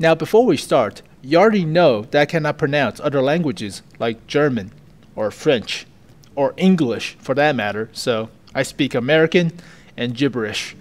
Now before we start, you already know that I cannot pronounce other languages like German or French or English for that matter, so I speak American and gibberish.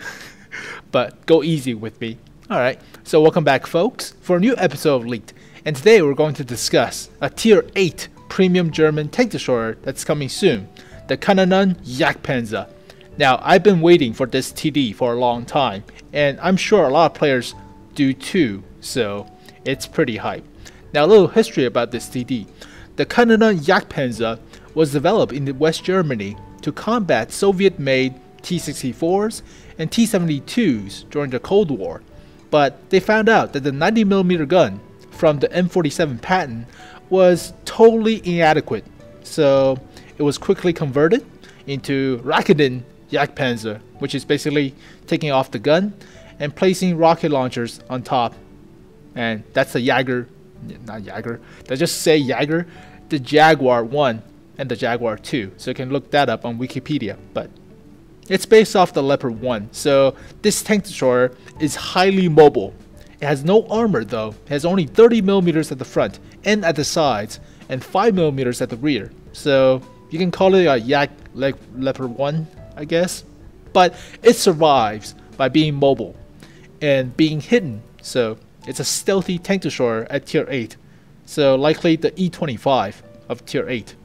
But go easy with me. Alright, so welcome back folks for a new episode of Leaked, and today we're going to discuss a Tier 8 premium German tank destroyer that's coming soon, the Kanonenjagdpanzer. Now I've been waiting for this TD for a long time, and I'm sure a lot of players do too, so it's pretty hype. Now a little history about this TD. The Kanonenjagdpanzer was developed in West Germany to combat Soviet-made T-64s and T-72s during the Cold War, but they found out that the 90mm gun from the M47 Patton was totally inadequate, so it was quickly converted into raketenjagdpanzer, which is basically taking off the gun and placing rocket launchers on top. And that's the the Jaguar 1 and the Jaguar 2, so you can look that up on Wikipedia, but it's based off the Leopard 1, so this tank destroyer is highly mobile. It has no armor though, it has only 30mm at the front and at the sides, and 5mm at the rear, so you can call it a Leopard 1, I guess, but it survives by being mobile and being hidden, so it's a stealthy tank destroyer at Tier 8, so likely the E25 of Tier 8.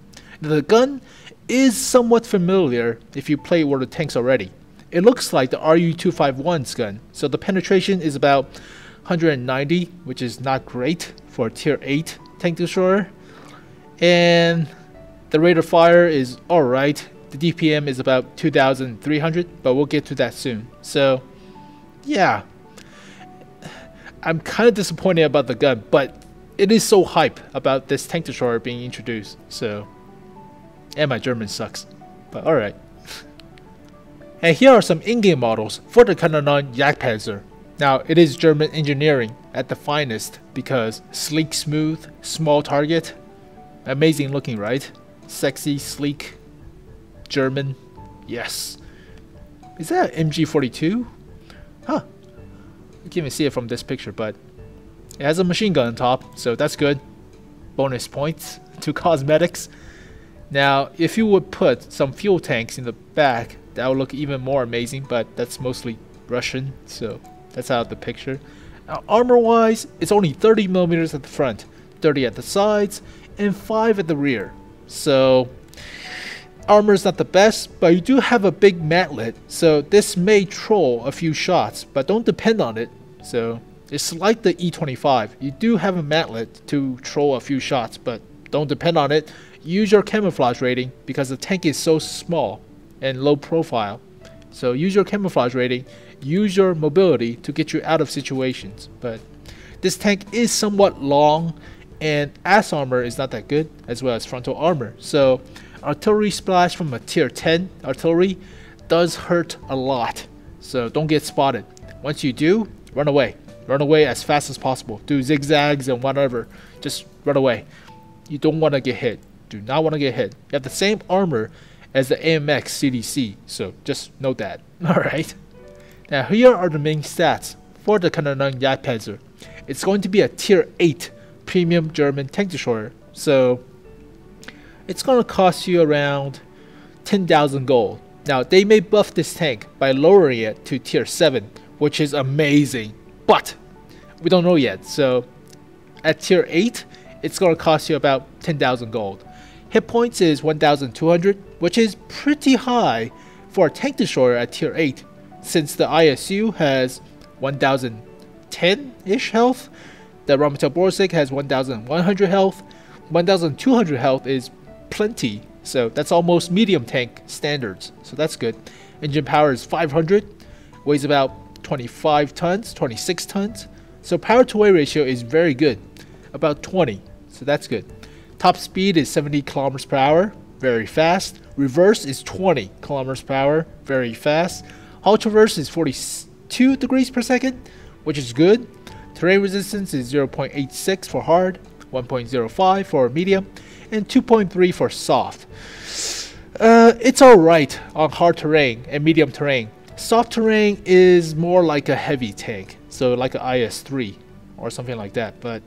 The gun is somewhat familiar if you play World of Tanks already. It looks like the RU-251's gun, so the penetration is about 190, which is not great for a Tier 8 tank destroyer, and the rate of fire is alright. The DPM is about 2,300, but we'll get to that soon. So yeah, I'm kind of disappointed about the gun, but it is so hype about this tank destroyer being introduced, so, and my German sucks, but alright. And here are some in-game models for the Kanonenjagdpanzer. Now it is German engineering at the finest, because sleek, smooth, small target, amazing looking, right? Sexy, sleek, German, yes. Is that MG42? Huh. You can't even see it from this picture, but it has a machine gun on top, so that's good. Bonus points to cosmetics. Now, if you would put some fuel tanks in the back, that would look even more amazing, but that's mostly Russian, so that's out of the picture. Now, armor-wise, it's only 30mm at the front, 30 at the sides, and 5 at the rear. So, armor's not the best, but you do have a big mantlet, so this may troll a few shots, but don't depend on it. So it's like the E25. You do have a mantlet to troll a few shots, but don't depend on it. Use your camouflage rating because the tank is so small and low profile. So use your camouflage rating, use your mobility to get you out of situations. But this tank is somewhat long, and ass armor is not that good, as well as frontal armor. So artillery splash from a Tier 10 artillery does hurt a lot, so don't get spotted. Once you do, run away. Run away as fast as possible. Do zigzags and whatever. Just run away. You don't want to get hit. Do not want to get hit. You have the same armor as the AMX CDC, so just note that. Alright. Now here are the main stats for the Kanonenjagdpanzer. It's going to be a Tier 8 premium German tank destroyer, so it's going to cost you around 10,000 gold. Now they may buff this tank by lowering it to Tier 7, which is amazing, but we don't know yet. So at Tier 8, it's going to cost you about 10,000 gold. Hit points is 1,200, which is pretty high for a tank destroyer at Tier 8, since the ISU has 1,010-ish health, the Rheinmetall Borsig has 1,100 health, 1,200 health is plenty, so that's almost medium tank standards, so that's good. Engine power is 500, weighs about 26 tons, so power to weight ratio is very good, about 20, so that's good. Top speed is 70 kilometers per hour, very fast. Reverse is 20 kilometers per hour, very fast. Hull traverse is 42 degrees per second, which is good. Terrain resistance is 0.86 for hard, 1.05 for medium, and 2.3 for soft. It's alright on hard terrain and medium terrain. Soft terrain is more like a heavy tank, so like an IS-3. or something like that. But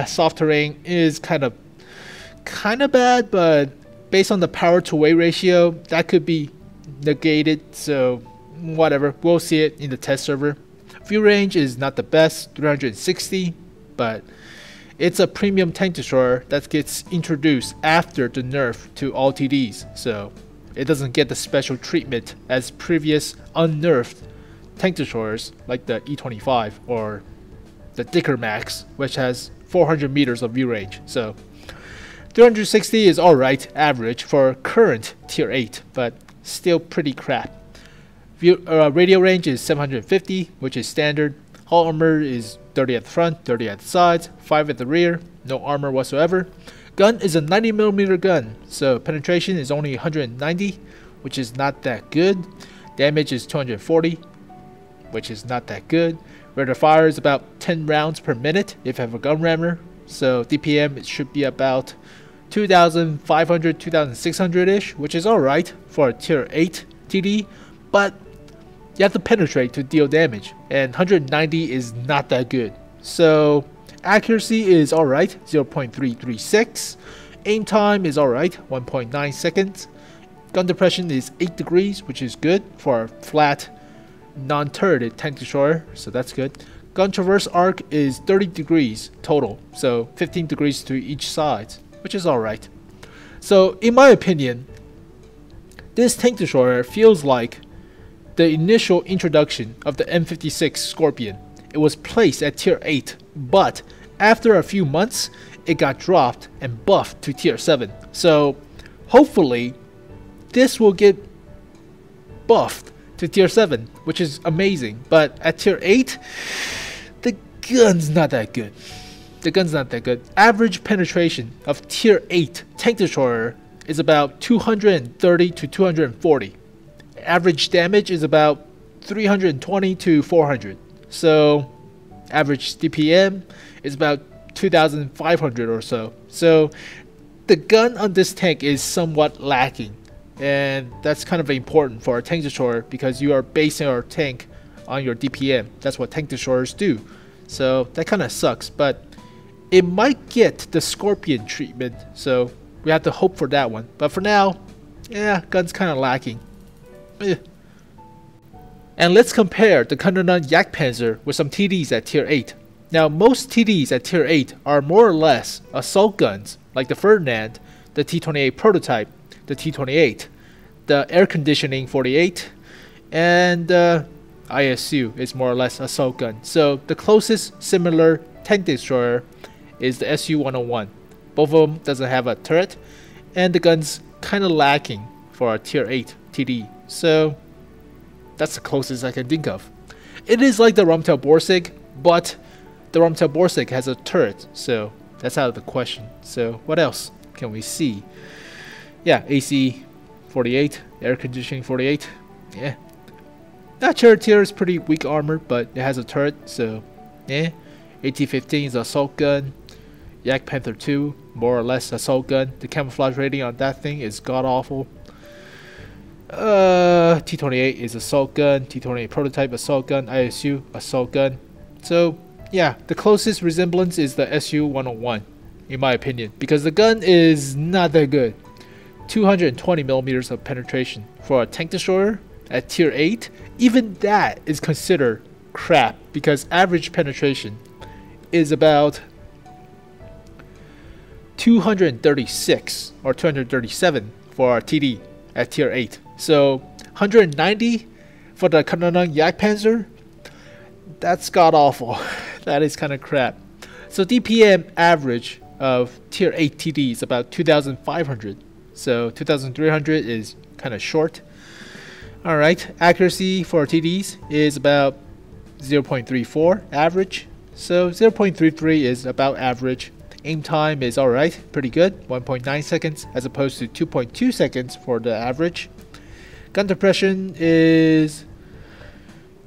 soft terrain is kind of bad, but based on the power to weight ratio, that could be negated. So whatever, we'll see it in the test server. View range is not the best, 360, but it's a premium tank destroyer that gets introduced after the nerf to all TDs, so it doesn't get the special treatment as previous unnerfed tank destroyers like the E25 or the Dicker Max, which has 400 meters of view range. So 360 is alright, average for current tier 8, but still pretty crap. Radio range is 750, which is standard. Hull armor is 30 at the front, 30 at the sides, 5 at the rear, no armor whatsoever. Gun is a 90mm gun, so penetration is only 190, which is not that good. Damage is 240, which is not that good. Rate of fire is about 10 rounds per minute if you have a gun rammer, so DPM it should be about 2,500, 2,600-ish, which is alright for a tier 8 TD, but you have to penetrate to deal damage, and 190 is not that good. So accuracy is alright, 0.336. Aim time is alright, 1.9 seconds. Gun depression is 8 degrees, which is good for a flat, non-turreted tank destroyer, so that's good. Gun traverse arc is 30 degrees total, so 15 degrees to each side, which is alright. So in my opinion, this tank destroyer feels like the initial introduction of the M56 Scorpion. It was placed at tier 8, but after a few months, it got dropped and buffed to tier 7. So hopefully, this will get buffed to tier 7, which is amazing. But at tier 8, the gun's not that good. The gun's not that good. Average penetration of tier 8 tank destroyer is about 230 to 240. Average damage is about 320 to 400. So average DPM is about 2,500 or so. So the gun on this tank is somewhat lacking, and that's kind of important for a tank destroyer because you are basing your tank on your DPM. That's what tank destroyers do. So that kind of sucks, but it might get the Scorpion treatment, so we have to hope for that one. But for now, yeah, gun's kind of lacking. And let's compare the Kanonenjagdpanzer with some TDs at tier 8. Now most TDs at tier 8 are more or less assault guns like the Ferdinand, the T28 prototype, the T28, the air conditioning 48, and ISU is more or less assault gun. So the closest similar tank destroyer is the SU-101. Both of them doesn't have a turret, and the gun's kind of lacking for a tier 8 TD. So that's the closest I can think of. It is like the Rumtel Borsig, but the Rumtel Borsig has a turret, so that's out of the question. So what else can we see? Yeah, AC 48, air conditioning 48. Yeah, that charioteer is pretty weak armor, but it has a turret, so yeah. AT-15 is an assault gun. Jagdpanzer 2, more or less assault gun. The camouflage rating on that thing is god awful. T28 is assault gun, T28 prototype assault gun, ISU assault gun. So yeah, the closest resemblance is the SU-101 in my opinion, because the gun is not that good. 220 millimeters of penetration for a tank destroyer at tier 8. Even that is considered crap because average penetration is about 236 or 237 for our TD at tier 8. So 190 for the Kanonenjagdpanzer, that's god awful. That is kind of crap. So DPM average of tier 8 TD is about 2,500. So 2,300 is kind of short. Alright, accuracy for TDs is about 0.34 average. So 0.33 is about average. Aim time is alright, pretty good, 1.9 seconds as opposed to 2.2 seconds for the average. Gun depression is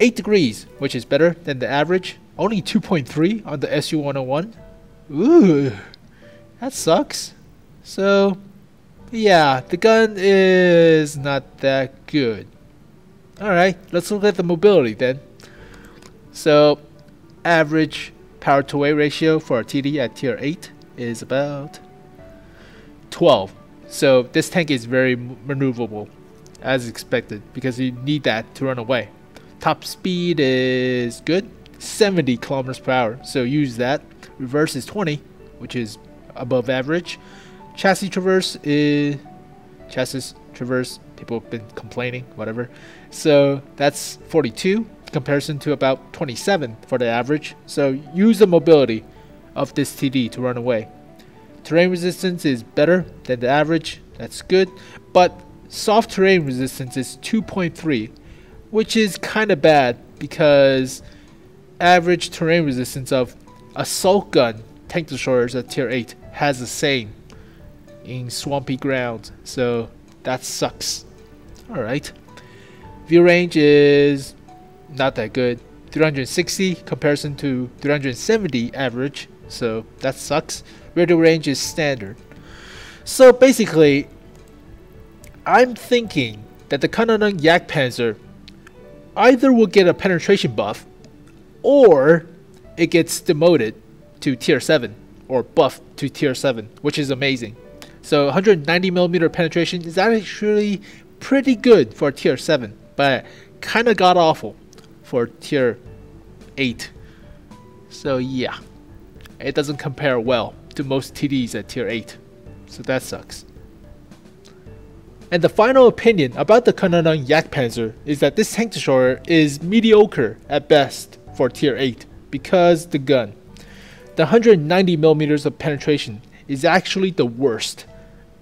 8 degrees, which is better than the average. Only 2.3 on the SU-101. Ooh, that sucks. So yeah, the gun is not that good. Alright, let's look at the mobility then. So average power to weight ratio for a TD at tier 8 is about 12. So this tank is very maneuverable as expected because you need that to run away. Top speed is good, 70 kilometers per hour, so use that. Reverse is 20, which is above average. Chassis traverse, people have been complaining, whatever. So that's 42 in comparison to about 27 for the average. So use the mobility of this TD to run away. Terrain resistance is better than the average, that's good. But soft terrain resistance is 2.3, which is kind of bad because average terrain resistance of assault gun tank destroyers at tier 8 has the same in swampy ground, so that sucks. Alright, view range is not that good, 360 comparison to 370 average, so that sucks. Radial range is standard. So basically, I'm thinking that the Kanonenjagdpanzer either will get a penetration buff or it gets demoted to tier 7 or buffed to tier 7, which is amazing. So 190mm penetration is actually pretty good for tier 7, but kind of god awful for tier 8. So yeah, it doesn't compare well to most TDs at tier 8, so that sucks. And the final opinion about the Kanonenjagdpanzer is that this tank destroyer is mediocre at best for tier 8 because the gun. The 190mm of penetration is actually the worst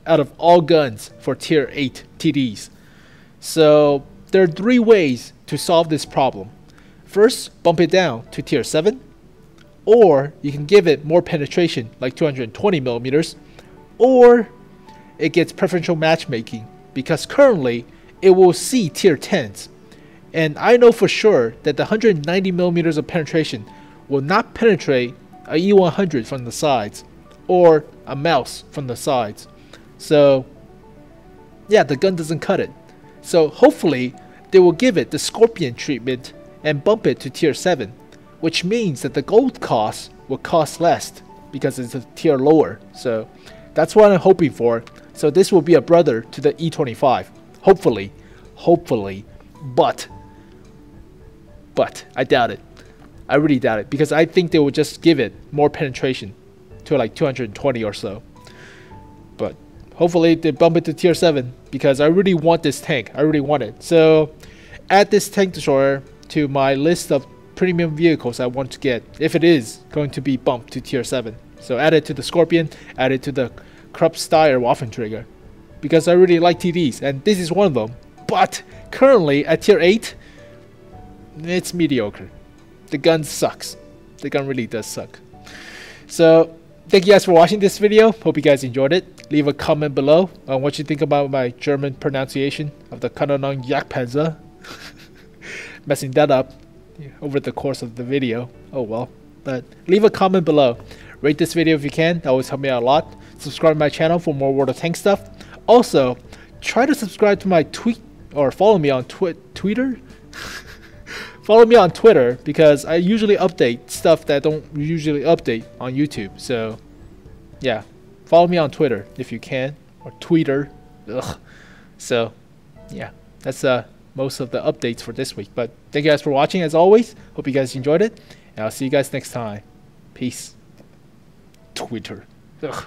out of all guns for tier 8 TDs. So there are 3 ways to solve this problem. First, bump it down to tier 7, or you can give it more penetration like 220mm, or it gets preferential matchmaking because currently it will see tier 10s, and I know for sure that the 190mm of penetration will not penetrate a E100 from the sides or a mouse from the sides. So yeah, the gun doesn't cut it. So hopefully they will give it the Scorpion treatment and bump it to tier 7, which means that the gold cost will cost less because it's a tier lower. So that's what I'm hoping for. So this will be a brother to the E25. Hopefully. But I doubt it. I really doubt it because I think they will just give it more penetration to like 220 or so. But hopefully they bump it to tier 7 because I really want this tank. I really want it. So add this tank destroyer to my list of premium vehicles I want to get if it is going to be bumped to tier 7. So add it to the Scorpion, add it to the Kruppsteier Waffenträger because I really like TDs and this is one of them. But currently at tier 8, it's mediocre. The gun sucks. The gun really does suck. So thank you guys for watching this video. Hope you guys enjoyed it. Leave a comment below on what you think about my German pronunciation of the Kanonenjagdpanzer. Messing that up over the course of the video. Oh well. But leave a comment below. Rate this video if you can. That always help me out a lot. Subscribe to my channel for more World of Tanks stuff. Also, try to subscribe to my tweet or follow me on Twitter. Follow me on Twitter because I usually update stuff that I don't usually update on YouTube. So yeah, follow me on Twitter if you can, or Twitter. Ugh. So yeah, that's most of the updates for this week. But thank you guys for watching as always. Hope you guys enjoyed it, and I'll see you guys next time. Peace. Twitter. Ugh.